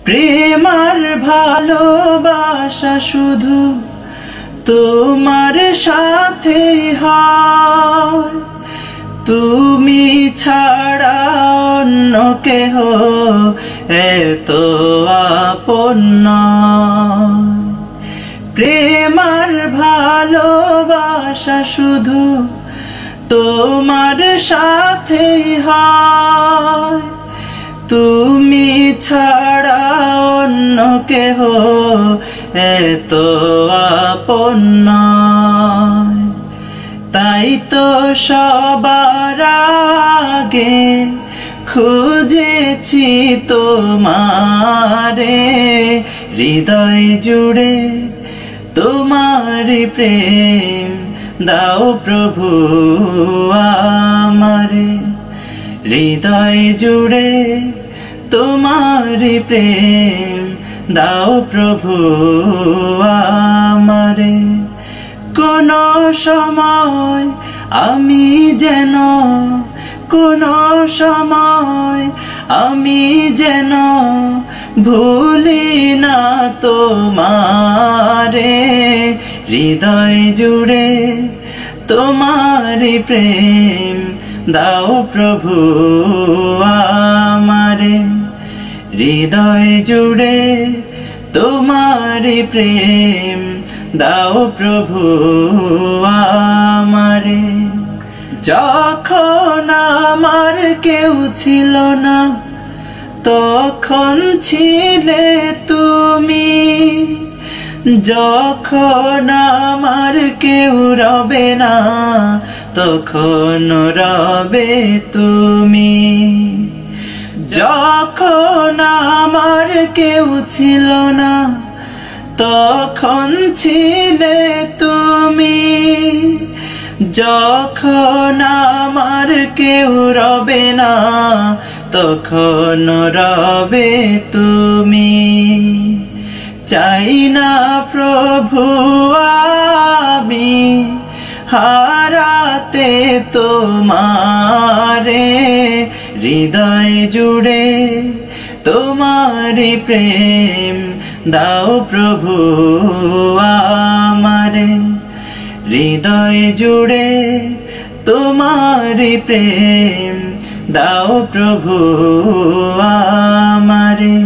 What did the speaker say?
প্রেম আর ভালোবাসা শুধু তোমার সাথে হয়, তুমি ছাড়া অন্য কেহ এত আপন নয়। প্রেম আর ভালোবাসা শুধু তোমার সাথে হয়, তুমি ছাড়া অন্য কেহ এত আপন নয়। তাই তো সবার আগে খুঁজেছি তোমারে, হৃদয় জুড়ে তোমার প্রেম দাও প্রভু আমারে। হৃদয় জুড়ে তোমার প্রেম দাও প্রভু আমারে। কোন সময় আমি যেন, কোন সময় আমি যেন ভুলি না তোমারে। হৃদয় জুড়ে তোমার প্রেম দাও প্রভু আমারে। হৃদয় জুড়ে তোমার প্রেম দাও প্রভু আমারে। যখন আমার কেউ ছিল না তখন ছিলে তুমি, যখন আমার কেউ রবে না তখন রবে তুমি। যখন আমার কেউ ছিল না তখন ছিলে তুমি, যখন আমার কেউ রবে না তখন রবে তুমি। চাই না প্রভু আমি হারাতে তোমারে। হৃদয় জুড়ে তোমার প্রেম দাও প্রভু আমারে। হৃদয় জুড়ে তোমার প্রেম দাও প্রভু আমারে।